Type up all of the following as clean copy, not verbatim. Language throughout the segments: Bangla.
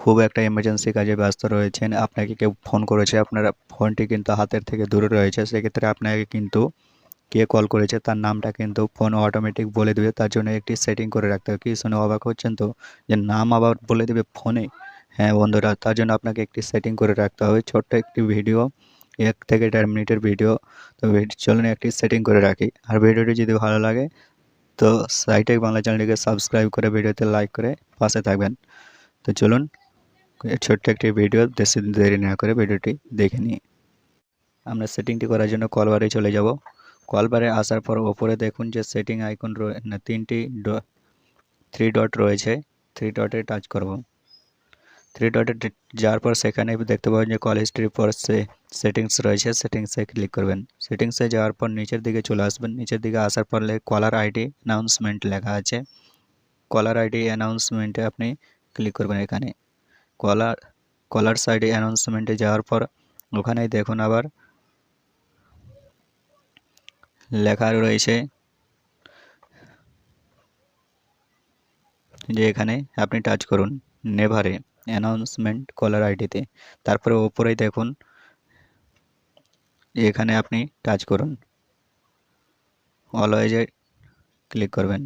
খুব একটা এমার্জেন্সি কাজে ব্যস্ত রয়েছেন, আপনাকে কেউ ফোন করেছে, আপনার ফোনটি কিন্তু হাতের থেকে দূরে রয়েছে, সেক্ষেত্রে আপনাকে কিন্তু কে কল করেছে তার নামটা কিন্তু ফোন অটোমেটিক বলে দেবে। তার জন্য একটি সেটিং করে রাখতে হবে। কি শুনে অবাক হচ্ছেন তো, যে নাম আবার বলে দেবে ফোনে? হ্যাঁ বন্ধুরা, তার জন্য আপনাকে একটি সেটিং করে রাখতে হবে। ছোট্ট একটি ভিডিও, 1 থেকে 1.5 মিনিটের ভিডিও। তো চলুন একটি সেটিং করে রাখি। আর ভিডিওটি যদি ভালো লাগে তো সাইটেক বাংলা চ্যানেলটিকে সাবস্ক্রাইব করে ভিডিওতে লাইক করে পাশে থাকবেন। তো চলুন ছোট্ট একটি ভিডিও, বেশি দেরি না করে ভিডিওটি দেখে নিই। আমরা সেটিংটি করার জন্য কলবারে চলে যাব। কলবারে আসার পর ওপরে দেখুন যে সেটিং আইকন না 3টি 3 ডট রয়েছে। 3 ডটে টাচ করব। 3 ডটে যাওয়ার পর সেখানে দেখতে পাবেন যে কল হিস্ট্রির পর সেটিংস রয়েছে, সেটিংসে ক্লিক করবেন। সেটিংসে যাওয়ার পর নিচের দিকে চলে আসবেন। নিচের দিকে আসার পর কলার আইডি অ্যানাউন্সমেন্ট লেখা আছে। কলার আইডি অ্যানাউন্সমেন্টে আপনি ক্লিক করবেন। এখানে কলার সাইডে অ্যানাউন্সমেন্টে যাওয়ার পর ওখানেই দেখুন আবার লেখা রয়েছে যে এখানে আপনি টাচ করুন নেভারে অ্যানাউন্সমেন্ট কলার আইডিতে। তারপরে ওপরেই দেখুন এখানে আপনি টাচ করুন, অলওয়েজে ক্লিক করবেন।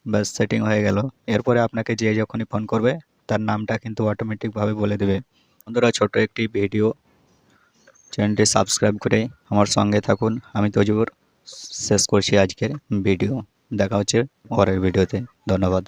ব্যাস সেটিং হয়ে গেল। এরপরে আপনাকে যে যখনই ফোন করবে তার নামটা কিন্তু অটোমেটিকভাবে বলে দেবে। বন্ধুরা, ছোট একটি ভিডিও, চ্যানেলটি সাবস্ক্রাইব করে আমার সঙ্গে থাকুন। আমি তজিবুর শেষ করছি আজকের ভিডিও। দেখা হচ্ছে পরের ভিডিওতে। ধন্যবাদ।